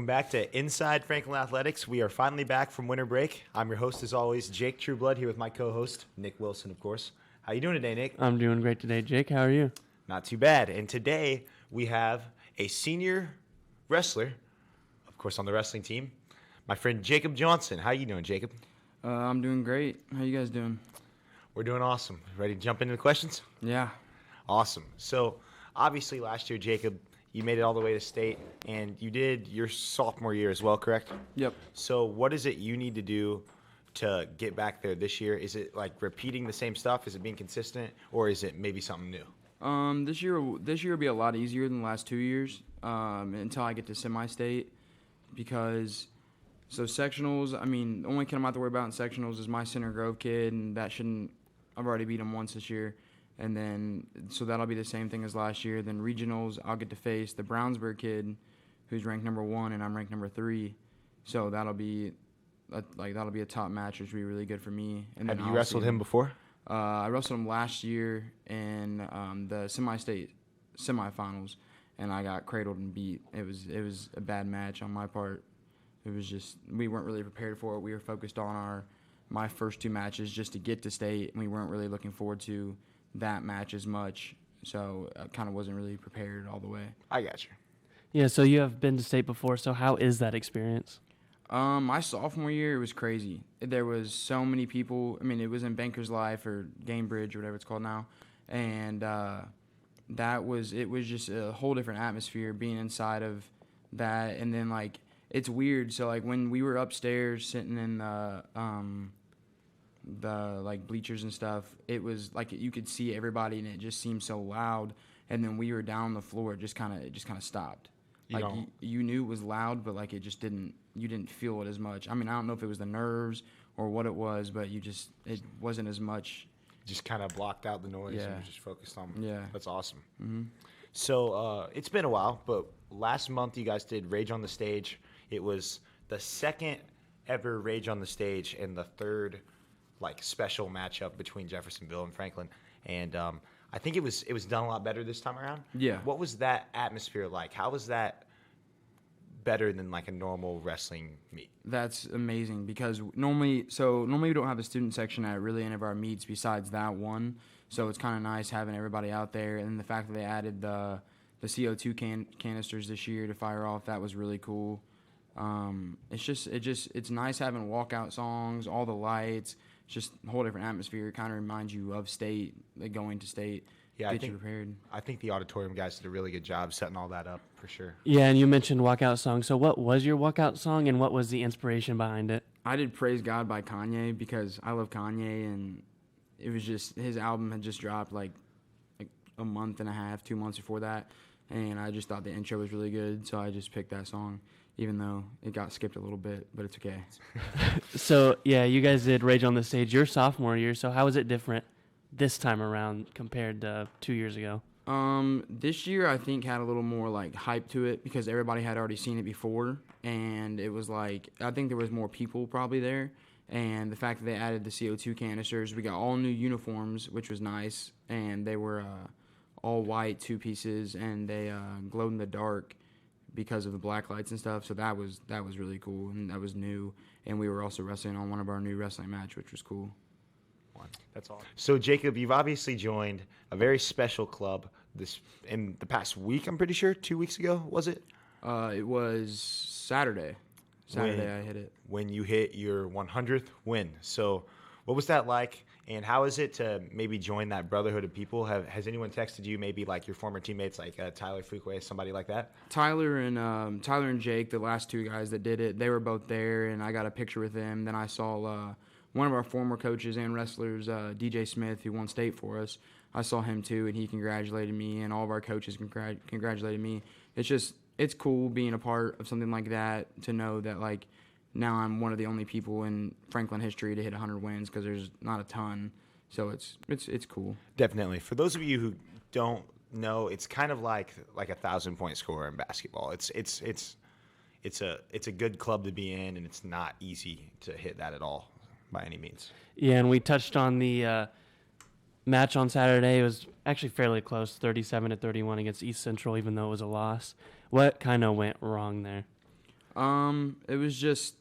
back to Inside Franklin Athletics. We are finally back from winter break. I'm your host, as always, Jake Trueblood, here with my co-host, Nick Wilson, of course. How you doing today, Nick? I'm doing great today, Jake. How are you? Not too bad. And today we have a senior wrestler, of course, on the wrestling team, my friend Jacob Johnson. How you doing, Jacob? I'm doing great. How you guys doing? We're doing awesome. Ready to jump into the questions? Yeah. Awesome. So, obviously, last year, Jacob, you made it all the way to state, and you did your sophomore year as well, correct? Yep. So what is it you need to do to get back there this year? Is it like repeating the same stuff? Is it being consistent, or is it maybe something new? This year will be a lot easier than the last 2 years until I get to semi-state because sectionals. I mean, the only kid I'm about to worry about in sectionals is my Center Grove kid, and that shouldn't. I've already beat him once this year. And then, so that'll be the same thing as last year. Then regionals, I'll get to face the Brownsburg kid, who's ranked number 1, and I'm ranked number 3. So that'll be a top match, which will be really good for me. And Have then you wrestled him before? I wrestled him last year in the semi-state semifinals, and I got cradled and beat. It was a bad match on my part. It was just we weren't really prepared for it. We were focused on my first 2 matches just to get to state, and we weren't really looking forward to that match as much, so I kind of wasn't really prepared all the way. I got you. Yeah, so you have been to state before, so how is that experience? My sophomore year, it was crazy. There was so many people. I mean, it was in Bankers Life or Gamebridge or whatever it's called now, and it was just a whole different atmosphere being inside of that. And then, like, it's weird. So, like, when we were upstairs sitting in the like bleachers and stuff, it was like you could see everybody and it just seemed so loud. And then we were down on the floor, it just kind of stopped. Like you knew it was loud, but like you didn't feel it as much. I mean, I don't know if it was the nerves or what it was, but it wasn't as much. Just kind of blocked out the noise Yeah. and was just focused on. Yeah. That's awesome. Mm-hmm. So it's been a while, but last month you guys did Rage on the Stage. It was the second ever Rage on the Stage and the third like special matchup between Jeffersonville and Franklin, and I think it was done a lot better this time around. Yeah. What was that atmosphere like? How was that better than like a normal wrestling meet? That's amazing because normally we don't have a student section at really any of our meets besides that one. So it's kind of nice having everybody out there, and the fact that they added the CO2 canisters this year to fire off, that was really cool. It's nice having walkout songs, all the lights. Just a whole different atmosphere. It kind of reminds you of state, like going to state. Yeah, get you prepared. I think the auditorium guys did a really good job setting all that up for sure. Yeah, and you mentioned walkout song. So what was your walkout song, and what was the inspiration behind it? I did Praise God by Kanye because I love Kanye, and it was just his album had just dropped like a month and a half, 2 months before that, and I just thought the intro was really good, so I just picked that song. Even though it got skipped a little bit, but it's okay. So, yeah, you guys did Rage on the Stage your sophomore year, so how is it different this time around compared to 2 years ago? This year I think had a little more like hype to it because everybody had already seen it before, and it was like I think there was more people probably there, and the fact that they added the CO2 canisters, we got all new uniforms, which was nice, and they were all white 2 pieces, and they glowed in the dark because of the black lights and stuff, so that was really cool, and that was new, and we were also wrestling on one of our new wrestling match, which was cool. That's all. So Jacob, you've obviously joined a very special club in the past week. I'm pretty sure 2 weeks ago, was it? It was Saturday. I hit it. When you hit your 100th win. So what was that like? And how is it to maybe join that brotherhood of people? Has anyone texted you, maybe like your former teammates, like Tyler Fuquay, somebody like that? Tyler and Jake, the last 2 guys that did it, they were both there, and I got a picture with them. Then I saw one of our former coaches and wrestlers, DJ Smith, who won state for us. I saw him too, and he congratulated me, and all of our coaches congratulated me. It's cool being a part of something like that, to know that like now I'm one of the only people in Franklin history to hit 100 wins because there's not a ton. So it's cool. Definitely. For those of you who don't know, it's kind of like a 1,000-point scorer in basketball. It's a good club to be in, and it's not easy to hit that at all by any means. Yeah, and we touched on the match on Saturday. It was actually fairly close, 37-31 against East Central, even though it was a loss. What kind of went wrong there? It was just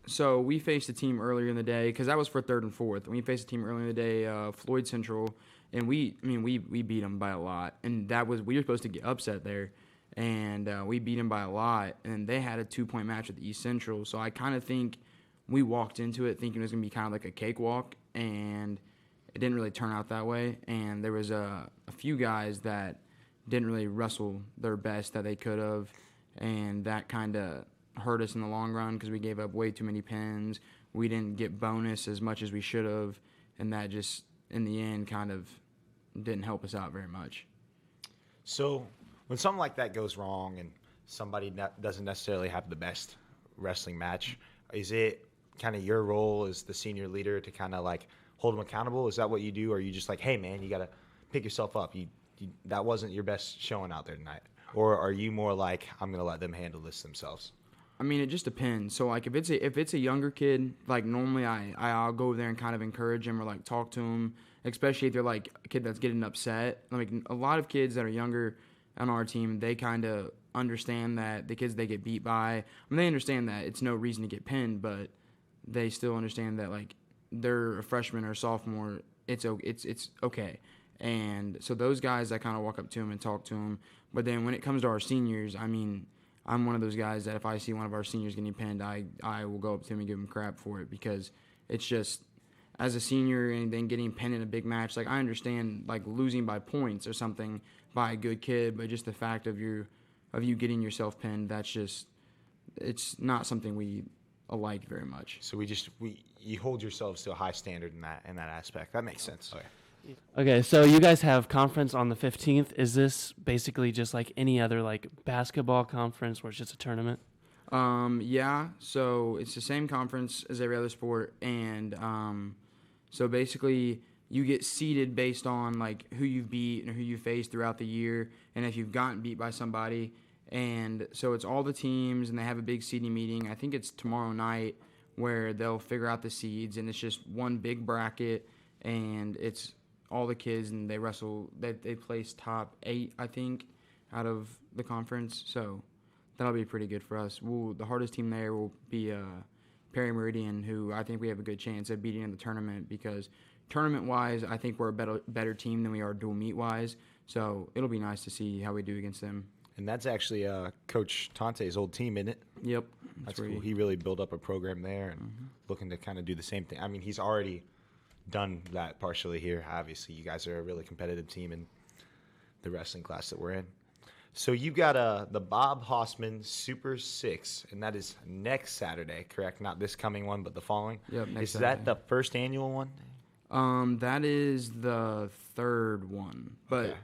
so we faced a team earlier in the day because that was for third and fourth. We faced a team earlier in the day, Floyd Central, and we beat them by a lot, and we were supposed to get upset there, and we beat them by a lot, and they had a 2-point match with East Central. So I kind of think we walked into it thinking it was gonna be kind of like a cakewalk, and it didn't really turn out that way. And there was a few guys that didn't really wrestle their best that they could have, and that kind of hurt us in the long run because we gave up way too many pins. We didn't get bonus as much as we should have, and that just in the end kind of didn't help us out very much. So when something like that goes wrong and somebody doesn't necessarily have the best wrestling match, is it kind of your role as the senior leader to kind of like hold them accountable? Is that what you do? Or are you just like, hey man, you got to pick yourself up. You that wasn't your best showing out there tonight. Or are you more like, I'm going to let them handle this themselves? I mean, it just depends. So, like, if it's a younger kid, like, normally I'll go over there and kind of encourage him or, like, talk to him, especially if they're, like, a kid that's getting upset. Like, a lot of kids that are younger on our team, they kind of understand that the kids they get beat by, I mean, they understand that it's no reason to get pinned, but they still understand that, like, they're a freshman or a sophomore, it's okay. And so those guys, I kind of walk up to them and talk to them. But then when it comes to our seniors, I mean, I'm one of those guys that if I see one of our seniors getting pinned, I will go up to him and give him crap for it because it's just, as a senior and then getting pinned in a big match, like I understand like losing by points or something by a good kid, but just the fact of you getting yourself pinned, that's just, it's not something we like very much. So you hold yourselves to a high standard in that aspect. That makes sense. Okay. Okay, so you guys have conference on the 15th. Is this basically just like any other like basketball conference where it's just a tournament? Yeah, so it's the same conference as every other sport, and so basically you get seeded based on like who you've beat and who you faced throughout the year, and if you've gotten beat by somebody, and so it's all the teams, and they have a big seeding meeting. I think it's tomorrow night where they'll figure out the seeds, and it's just one big bracket, and it's all the kids, and they wrestle. They place top 8, I think, out of the conference. So that'll be pretty good for us. The hardest team there will be Perry Meridian, who I think we have a good chance of beating in the tournament because tournament-wise, I think we're a better team than we are dual meet-wise. So it'll be nice to see how we do against them. And that's actually Coach Tante's old team, isn't it? Yep. That's cool. He really built up a program there and looking to kind of do the same thing. I mean, he's already done that partially here. Obviously, you guys are a really competitive team in the wrestling class that we're in. So you got the Bob Hossman Super 6, and that is next Saturday, correct? Not this coming one, but the following? Yep, next Is Saturday. that the first annual one? That is the third one. But Okay.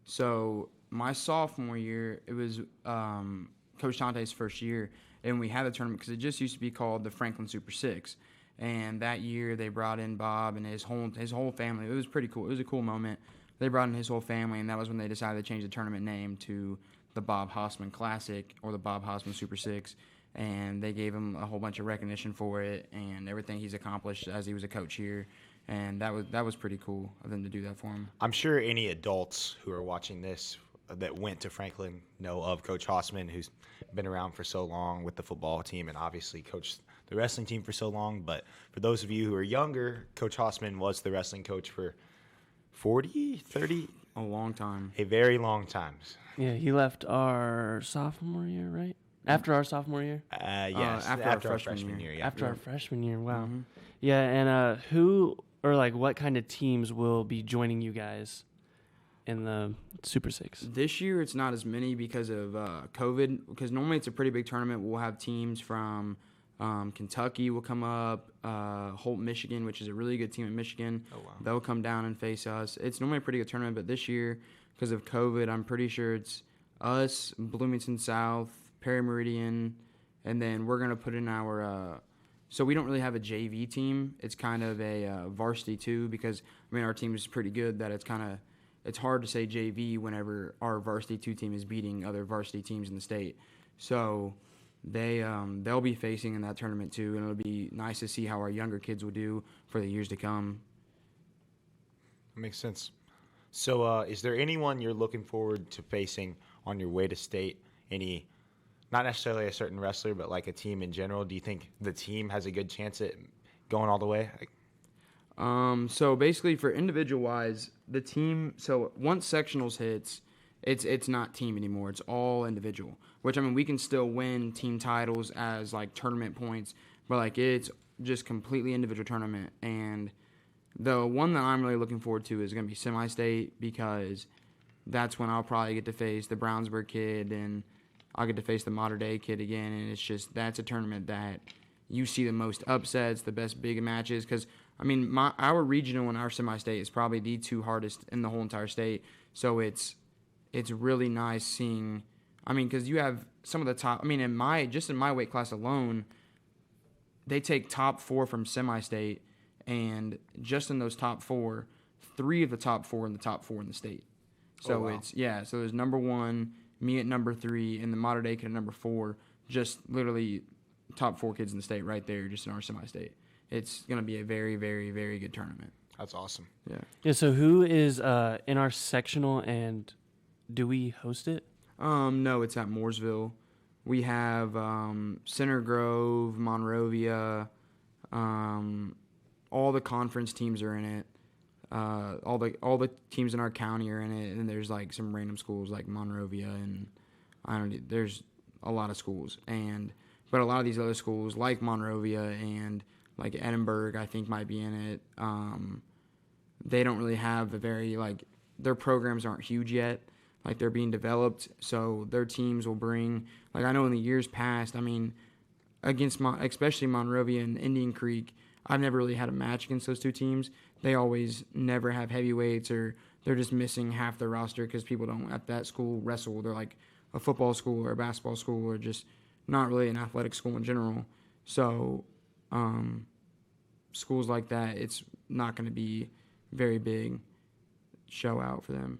so my sophomore year, it was Coach Tante's first year, and we had the tournament because it just used to be called the Franklin Super 6. And that year they brought in Bob and his whole family. It was pretty cool. It was a cool moment. They brought in his whole family, and that was when they decided to change the tournament name to the Bob Hossman Classic or the Bob Hossman Super 6. And they gave him a whole bunch of recognition for it and everything he's accomplished as he was a coach here. And that was pretty cool of them to do that for him. I'm sure any adults who are watching this that went to Franklin know of Coach Hossman, who's been around for so long with the football team and obviously coached the wrestling team for so long. But for those of you who are younger, Coach Hossman was the wrestling coach for 40, 30? A long time. A very long time. Yeah, he left our sophomore year, right? After our sophomore year? Yes, after our our freshman freshman year. year. Yeah. After our freshman year, wow. Mm-hmm. Yeah, and who or like what kind of teams will be joining you guys in the Super 6? This year it's not as many because of COVID, because normally it's a pretty big tournament. We'll have teams from Kentucky will come up, Holt, Michigan, which is a really good team in Michigan. Oh, wow. They'll come down and face us. It's normally a pretty good tournament, but this year, because of COVID, I'm pretty sure it's us, Bloomington South, Perry Meridian, and then we're going to put in our so we don't really have a JV team. It's kind of a varsity too, because, I mean, our team is pretty good that it's hard to say JV whenever our varsity 2 team is beating other varsity teams in the state. So they'll be facing in that tournament too, and it'll be nice to see how our younger kids will do for the years to come. That makes sense. So is there anyone you're looking forward to facing on your way to state? Any not necessarily a certain wrestler, but like a team in general, do you think the team has a good chance at going all the way? So basically for individual wise, the team, so once sectionals hits, it's not team anymore. It's all individual, which I mean, we can still win team titles as like tournament points, but like it's just completely individual tournament. And the one that I'm really looking forward to is going to be semi-state, because that's when I'll probably get to face the Brownsburg kid and I'll get to face the Mater Dei kid again. And it's just, that's a tournament that you see the most upsets, the best big matches. Because, I mean, our regional and our semi-state is probably the two hardest in the whole entire state. So it's really nice seeing, I mean, because you have some of the top, I mean, in my weight class alone, they take top 4 from semi-state, and just in those top 4, 3 of the top 4 in the top 4 in the state. So wow. So there's number 1, me at number 3, and the Mater Dei kid at number 4, just literally top 4 kids in the state right there, just in our semi-state. It's going to be a very, very, very good tournament. That's awesome. Yeah. Yeah. So who is in our sectional, and do we host it? No, it's at Mooresville. We have Center Grove, Monrovia, all the conference teams are in it. All the teams in our county are in it, and there's like some random schools like Monrovia, and there's a lot of schools, but a lot of these other schools like Monrovia and like Edinburgh, I think might be in it. They don't really have their programs aren't huge yet. Like, they're being developed, so their teams will bring, like, I know in the years past, I mean, against especially Monrovia and Indian Creek, I've never really had a match against those two teams. They always never have heavyweights, or they're just missing half their roster because people don't at that school wrestle. They're like a football school or a basketball school, or just not really an athletic school in general. So schools like that, it's not going to be very big show out for them.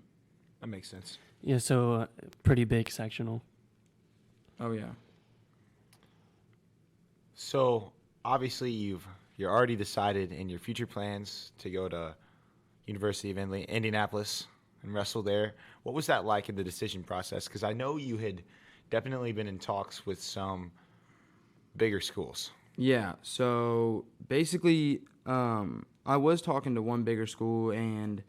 That makes sense. Yeah. So pretty big sectional. Oh yeah. So obviously you're already decided in your future plans to go to University of Indianapolis and wrestle there. What was that like in the decision process? Because I know you had definitely been in talks with some bigger schools. Yeah. So basically, I was talking to one bigger school, and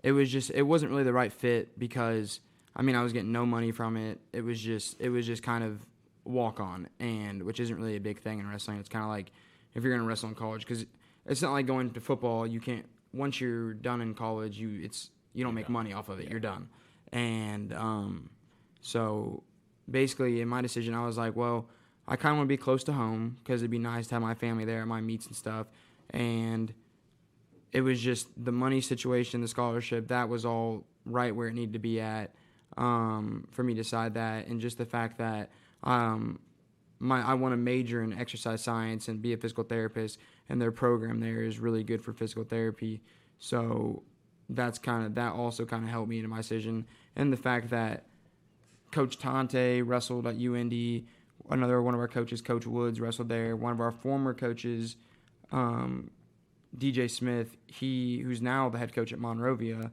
it wasn't really the right fit because, I mean, I was getting no money from it. It was just kind of walk on, and which isn't really a big thing in wrestling. It's kind of like if you're going to wrestle in college, because it's not like going to football. You can't, once you're done in college, you don't make money off of it. Yeah. You're done. And so basically in my decision, I was like, well, I kind of want to be close to home because it'd be nice to have my family there at my meets and stuff. And it was just the money situation, the scholarship, that was all right where it needed to be at for me to decide that. And just the fact that I want to major in exercise science and be a physical therapist, and their program there is really good for physical therapy. So that also kind of helped me in my decision. And the fact that Coach Tante wrestled at UND, another one of our coaches, Coach Woods, wrestled there. One of our former coaches, DJ Smith, who's now the head coach at Monrovia,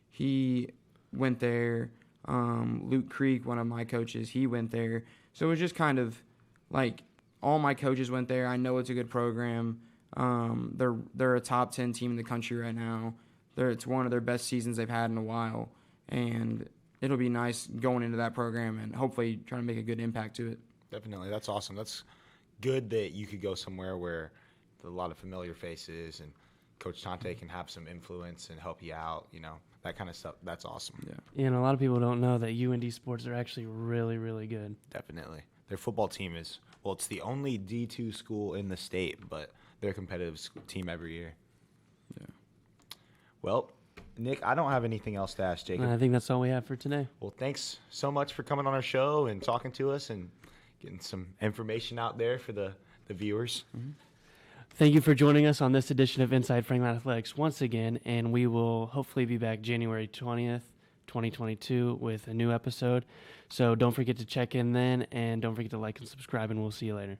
he went there. Luke Creek, one of my coaches, he went there. So it was just kind of like all my coaches went there. I know it's a good program. They're a top 10 team in the country right now. It's one of their best seasons they've had in a while, and it'll be nice going into that program and hopefully trying to make a good impact to it. Definitely. That's awesome. That's good that you could go somewhere where there's a lot of familiar faces and Coach Tante can have some influence and help you out, that kind of stuff. That's awesome. Yeah. And a lot of people don't know that UND sports are actually really, really good. Definitely. Their football team it's the only D2 school in the state, but they're a competitive team every year. Yeah. Well, Nick, I don't have anything else to ask Jacob. I think that's all we have for today. Well, thanks so much for coming on our show and talking to us and getting some information out there for the viewers. Mm-hmm. Thank you for joining us on this edition of Inside Franklin Athletics once again, and we will hopefully be back January 20th, 2022 with a new episode. So don't forget to check in then, and don't forget to like and subscribe, and we'll see you later.